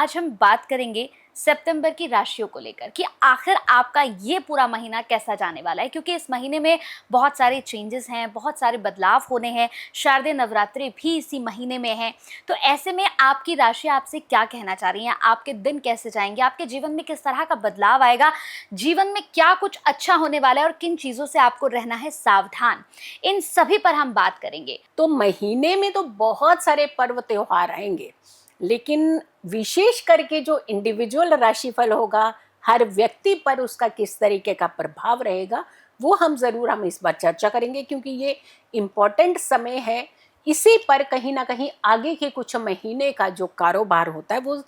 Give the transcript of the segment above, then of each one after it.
आज हम बात करेंगे सितंबर की राशियों को लेकर कि आखिर आपका ये पूरा महीना कैसा जाने वाला है, क्योंकि इस महीने में बहुत सारे चेंजेस हैं, बहुत सारे बदलाव होने हैं। शारदीय नवरात्रि भी इसी महीने में है। तो ऐसे में आपकी राशि आपसे क्या कहना चाह रही है? आपके दिन कैसे जाएंगे? आपके जीवन में किस तरह का बदलाव आएगा? जीवन में क्या कुछ अच्छा होने वाला है और किन चीज़ों से आपको रहना है सावधान? इन सभी पर हम बात करेंगे। तो महीने में तो बहुत सारे पर्व त्योहार आएंगे, लेकिन विशेष करके जो इंडिविजुअल राशिफल होगा, हर व्यक्ति पर उसका किस तरीके का प्रभाव रहेगा, वो हम इस बार चर्चा करेंगे, क्योंकि ये इम्पोर्टेंट समय है। इसी पर कहीं ना कहीं आगे के कुछ महीने का जो कारोबार होता है वो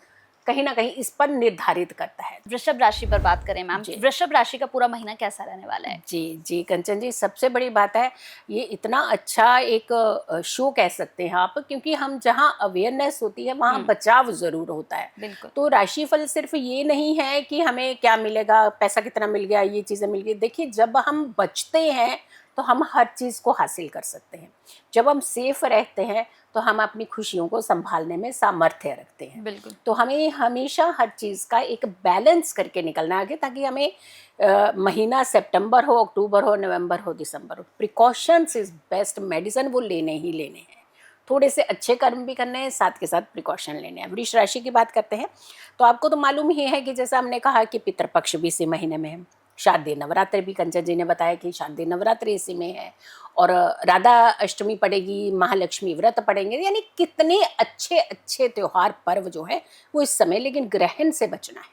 कहीं ना कहीं इस पर निर्धारित करता है। वृषभ राशि पर बात करें मैम, जी वृषभ राशि का पूरा महीना कैसा रहने वाला है? जी जी कंचन जी, सबसे बड़ी बात है ये इतना अच्छा एक शो कह सकते हैं आप, क्योंकि हम जहाँ अवेयरनेस होती है वहाँ बचाव जरूर होता है। बिल्कुल। तो राशिफल सिर्फ ये नहीं है कि हमें क्या मिलेगा, पैसा कितना मिल गया, ये चीज़ें मिल गई। देखिए, जब हम बचते हैं तो हम हर चीज़ को हासिल कर सकते हैं। जब हम सेफ रहते हैं तो हम अपनी खुशियों को संभालने में सामर्थ्य रखते हैं। बिल्कुल। तो हमें हमेशा हर चीज़ का एक बैलेंस करके निकलना आगे, ताकि हमें महीना सितंबर हो, अक्टूबर हो, नवंबर हो, दिसंबर हो, प्रिकॉशंस इज बेस्ट मेडिसिन, वो लेने ही लेने हैं। थोड़े से अच्छे कर्म भी करने हैं, साथ के साथ प्रिकॉशन लेने हैं। वृष राशि की बात करते हैं तो आपको तो मालूम ही है कि जैसा हमने कहा कि पितृपक्ष भी इसी महीने में है, शारदीय नवरात्रि भी कंचन जी ने बताया कि शारदीय नवरात्रि इसी में है, और राधा अष्टमी पड़ेगी, महालक्ष्मी व्रत पड़ेंगे, यानी कितने अच्छे अच्छे त्योहार पर्व जो है वो इस समय। लेकिन ग्रहण से बचना है।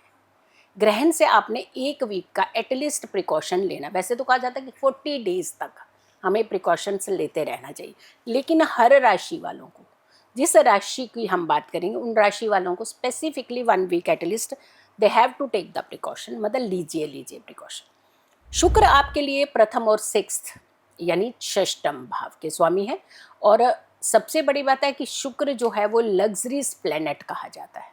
ग्रहण से आपने एक वीक का एटलीस्ट प्रिकॉशन लेना। वैसे तो कहा जाता है कि 40 डेज तक हमें प्रिकॉशंस लेते रहना चाहिए, लेकिन हर राशि वालों को, जिस राशि की हम बात करेंगे उन राशि वालों को specifically 1 week at least they have to take the precaution, मतलब लीजिए प्रिकॉशन। शुक्र आपके लिए प्रथम और 6th यानी षष्टम भाव के स्वामी है, और सबसे बड़ी बात है कि शुक्र जो है वो लग्जरीज प्लैनेट कहा जाता है,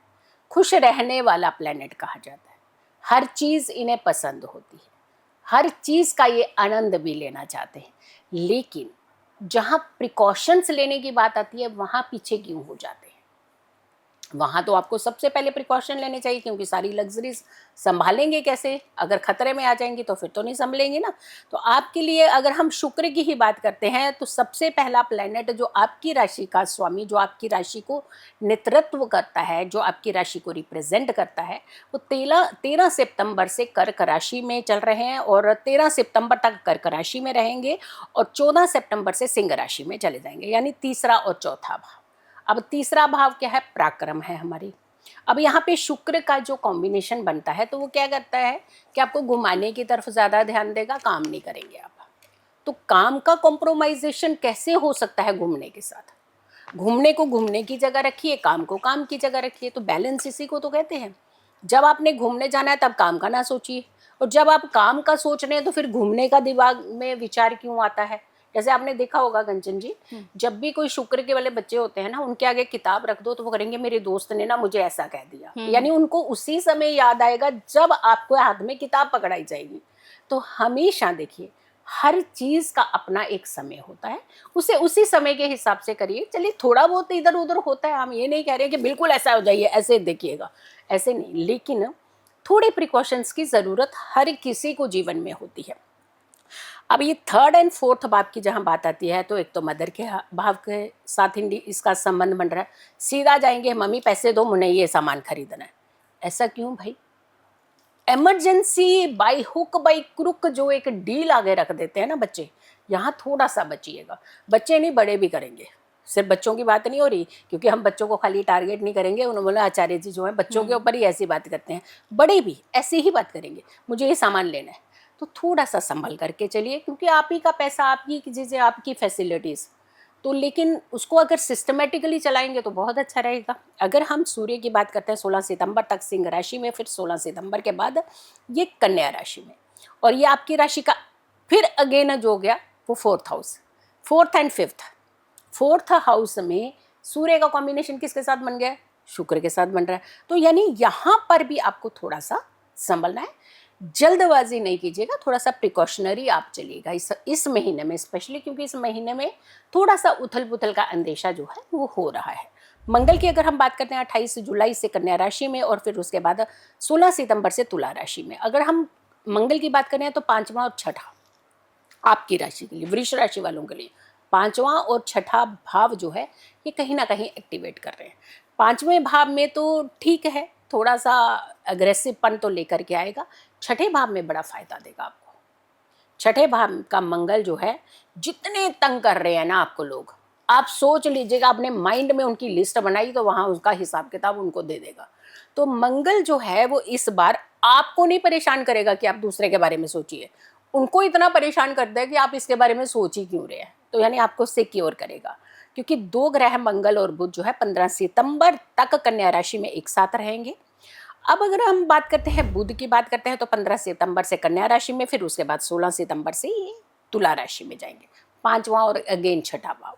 खुश रहने वाला प्लैनेट कहा जाता है। हर चीज़ इन्हें पसंद होती है, हर चीज़ का ये आनंद भी लेना चाहते हैं, लेकिन जहाँ प्रिकॉशंस लेने की बात आती है वहाँ पीछे क्यों हो जाते हैं? वहाँ तो आपको सबसे पहले प्रिकॉशन लेने चाहिए, क्योंकि सारी लग्जरीज संभालेंगे कैसे? अगर खतरे में आ जाएंगी तो फिर तो नहीं संभलेंगे ना। तो आपके लिए अगर हम शुक्र की ही बात करते हैं तो सबसे पहला प्लैनेट जो आपकी राशि का स्वामी, जो आपकी राशि को नेतृत्व करता है, जो आपकी राशि को रिप्रेजेंट करता है, वो 13 सितंबर से कर्क राशि में चल रहे हैं, और 13 सितंबर तक कर्क राशि में रहेंगे, और 14 सितंबर से सिंह राशि में चले जाएंगे, यानी तीसरा और चौथा भाव। अब तीसरा भाव क्या है? पराक्रम है हमारी। अब यहाँ पे शुक्र का जो कॉम्बिनेशन बनता है तो वो क्या करता है कि आपको घुमाने की तरफ ज़्यादा ध्यान देगा, काम नहीं करेंगे आप। तो काम का कॉम्प्रोमाइजेशन कैसे हो सकता है घूमने के साथ? घूमने को घूमने की जगह रखिए, काम को काम की जगह रखिए। तो बैलेंस इसी को तो कहते हैं। जब आपने घूमने जाना है तब काम का ना सोचिए, और जब आप काम का सोच रहे हैं तो फिर घूमने का दिमाग में विचार क्यों आता है? जैसे आपने देखा होगा कंचन जी, जब भी कोई शुक्र के वाले बच्चे होते हैं ना, उनके आगे किताब रख दो तो वो करेंगे मेरे दोस्त ने ना मुझे ऐसा कह दिया, यानी उनको उसी समय याद आएगा जब आपको हाथ में किताब पकड़ाई जाएगी। तो हमेशा देखिए, हर चीज का अपना एक समय होता है, उसे उसी समय के हिसाब से करिए। चलिए, थोड़ा बहुत इधर उधर होता है, हम ये नहीं कह रहे कि बिल्कुल ऐसा हो जाइए, ऐसे देखिएगा, ऐसे नहीं, लेकिन थोड़े प्रिकॉशंस की जरूरत हर किसी को जीवन में होती है। अब ये 3rd और 4th भाव की जहाँ बात आती है तो एक तो मदर के भाव के साथ इसका संबंध बन रहा है। सीधा जाएंगे, मम्मी पैसे दो, मुझे ये सामान खरीदना है। ऐसा क्यों भाई? Emergency by hook by crook जो एक डील आगे रख देते हैं ना बच्चे, यहाँ थोड़ा सा बचिएगा। बच्चे नहीं, बड़े भी करेंगे। सिर्फ बच्चों की बात नहीं हो रही, क्योंकि हम बच्चों को खाली टारगेट नहीं करेंगे। उन्होंने बोला आचार्य जी जो है बच्चों के ऊपर ही ऐसी बात करते हैं, बड़े भी ऐसी ही बात करेंगे, मुझे ये सामान लेना है। तो थोड़ा सा संभल करके चलिए, क्योंकि आप ही का पैसा, आपकी चीज़ें, आपकी फैसिलिटीज़। तो लेकिन उसको अगर सिस्टमेटिकली चलाएंगे तो बहुत अच्छा रहेगा। अगर हम सूर्य की बात करते हैं 16 सितंबर तक सिंह राशि में, फिर 16 सितंबर के बाद ये कन्या राशि में, और ये आपकी राशि का फिर अगेन जो हो गया वो 4th house, 4th and 5th। 4th house में सूर्य का कॉम्बिनेशन किसके साथ बन गया है? शुक्र के साथ बन रहा है। तो यानी यहाँ पर भी आपको थोड़ा सा संभलना है, जल्दबाजी नहीं कीजिएगा, थोड़ा सा प्रिकॉशनरी आप चलिएगा इस महीने में, स्पेशली क्योंकि इस महीने में थोड़ा सा उथल पुथल का अंदेशा जो है वो हो रहा है। मंगल की अगर हम बात करते हैं 28 जुलाई से कन्या राशि में और फिर उसके बाद 16 सितंबर से तुला राशि में। अगर हम मंगल की बात करें तो 5वां और छठा आपकी राशि के लिए, वृष राशि वालों के लिए 5वां और छठा भाव जो है ये कहीं ना कहीं एक्टिवेट कर रहे हैं। 5वें भाव में तो ठीक है, थोड़ा सा अग्रेसिवपन तो लेकर के आएगा। छठे भाव में बड़ा फायदा देगा आपको। छठे भाव का मंगल जो है, जितने तंग कर रहे हैं ना आपको लोग, आप सोच लीजिएगा, अपने माइंड में उनकी लिस्ट बनाई तो वहां उसका हिसाब किताब उनको दे देगा। तो मंगल जो है वो इस बार आपको नहीं परेशान करेगा कि आप दूसरे के बारे में सोचिए, उनको इतना परेशान कर देगा कि आप इसके बारे में सोच ही क्यों रहे हैं। तो यानी आपको सिक्योर करेगा, क्योंकि दो ग्रह मंगल और बुध जो है 15 सितंबर तक कन्या राशि में एक साथ रहेंगे। अब अगर हम बात करते हैं बुध की बात करते हैं तो 15 सितंबर से कन्या राशि में, फिर उसके बाद 16 सितंबर से ये तुला राशि में जाएंगे। 5वां और अगेन छठा भाव,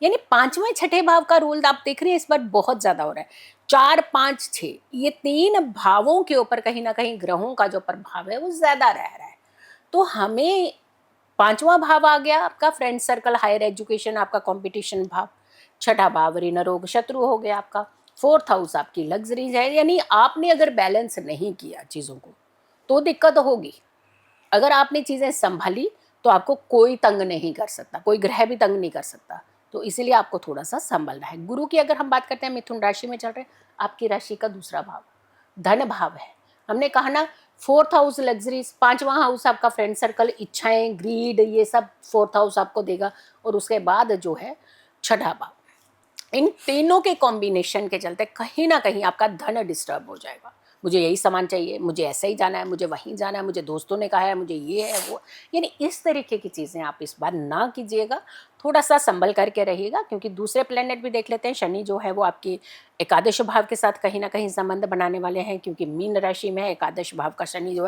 यानी 5वें छठे भाव का रोल आप देख रहे हैं इस बार बहुत ज्यादा हो रहा है। 4, 5, 6 ये 3 भावों के ऊपर कहीं ना कहीं ग्रहों का जो प्रभाव है वो ज्यादा रह रहा है। तो हमें 5वां भाव आ गया आपका फ्रेंड सर्कल, हायर एजुकेशन, आपका कंपटीशन भाव। छठा भाव ऋण रोग शत्रु हो गया आपका। 4th हाउस आपकी लग्जरीज है, यानी आपने अगर बैलेंस नहीं किया चीज़ों को तो दिक्कत होगी। अगर आपने चीज़ें संभाली तो आपको कोई तंग नहीं कर सकता, कोई ग्रह भी तंग नहीं कर सकता। तो इसीलिए आपको थोड़ा सा संभलना है। गुरु की अगर हम बात करते हैं, मिथुन राशि में चल रहे हैं, आपकी राशि का दूसरा भाव धन भाव है। हमने कहा ना 4th हाउस लग्जरीज, 5वां हाउस आपका फ्रेंड सर्कल, इच्छाएं, ग्रीड, ये सब 4th हाउस आपको देगा। और उसके बाद जो है छठा भाव, इन तीनों के कॉम्बिनेशन के चलते कहीं ना कहीं आपका धन डिस्टर्ब हो जाएगा। मुझे यही सामान चाहिए, मुझे ऐसे ही जाना है, मुझे वहीं जाना है, मुझे दोस्तों ने कहा है, मुझे ये है वो, यानी इस तरीके की चीज़ें आप इस बार ना कीजिएगा। थोड़ा सा संभल करके रहिएगा, क्योंकि दूसरे प्लेनेट भी देख लेते हैं। शनि जो है वो आपकी एकादश भाव के साथ कहीं ना कहीं संबंध बनाने वाले हैं, क्योंकि मीन राशि में एकादश भाव का शनि जो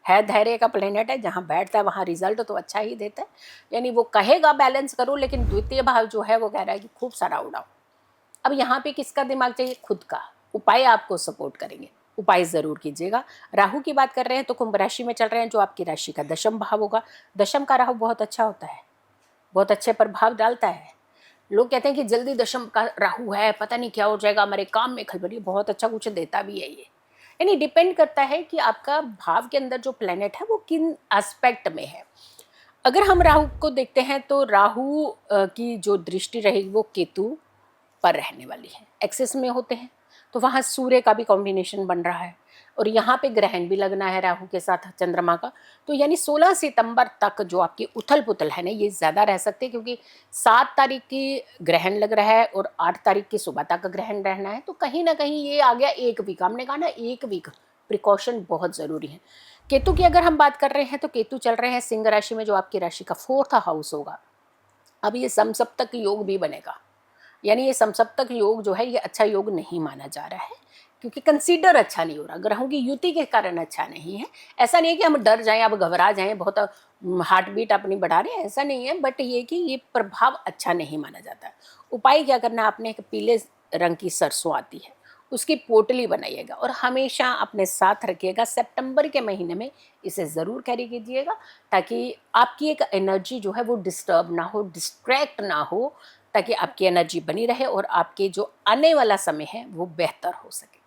है धैर्य का प्लेनेट है। जहाँ बैठता है वहाँ रिजल्ट तो अच्छा ही देता है, यानी वो कहेगा बैलेंस करो, लेकिन द्वितीय भाव जो है वो कह रहा है कि खूब सारा उड़ाओ। अब यहाँ पे किसका दिमाग चाहिए? खुद का। उपाय आपको सपोर्ट करेंगे, उपाय जरूर कीजिएगा। राहु की बात कर रहे हैं तो कुंभ राशि में चल रहे हैं, जो आपकी राशि का दशम भाव होगा। दशम का राहु बहुत अच्छा होता है, बहुत अच्छे प्रभाव डालता है। लोग कहते हैं कि जल्दी दशम का राहु है, पता नहीं क्या हो जाएगा, हमारे काम में खलबली, बहुत अच्छा कुछ देता भी है ये। यानी डिपेंड करता है कि आपका भाव के अंदर जो प्लेनेट है वो किन एस्पेक्ट में है। अगर हम राहु को देखते हैं तो राहु की जो दृष्टि रहेगी वो केतु पर रहने वाली है, एक्सेस में होते हैं। तो वहाँ सूर्य का भी कॉम्बिनेशन बन रहा है, और यहाँ पे ग्रहण भी लगना है राहु के साथ चंद्रमा का। तो यानी 16 सितंबर तक जो आपकी उथल पुथल है ना, ये ज़्यादा रह सकते हैं, क्योंकि 7 तारीख की ग्रहण लग रहा है और 8 तारीख की सुबह तक ग्रहण रहना है। तो कहीं ना कहीं ये आ गया 1 वीक, हमने कहा ना 1 वीक प्रिकॉशन बहुत ज़रूरी है। केतु की अगर हम बात कर रहे हैं तो केतु चल रहे हैं सिंह राशि में, जो आपकी राशि का 4th हाउस होगा। अब ये समसप्तक योग भी बनेगा, यानी ये समसप्तक योग जो है ये अच्छा योग नहीं माना जा रहा है, क्योंकि कंसीडर अच्छा नहीं हो रहा, ग्रहों की युति के कारण अच्छा नहीं है। ऐसा नहीं है कि हम डर जाएं, अब घबरा जाएं, बहुत हार्ट बीट अपनी बढ़ा रहे हैं, ऐसा नहीं है, बट ये कि ये प्रभाव अच्छा नहीं माना जाता है। उपाय क्या करना, आपने एक पीले रंग की सरसों आती है, उसकी पोटली बनाइएगा और हमेशा अपने साथ रखिएगा। सितंबर के महीने में इसे ज़रूर कैरी कीजिएगा, ताकि आपकी एक एनर्जी जो है वो डिस्टर्ब ना हो, डिस्ट्रैक्ट ना हो, ताकि आपकी एनर्जी बनी रहे और आपके जो आने वाला समय है वो बेहतर हो सके।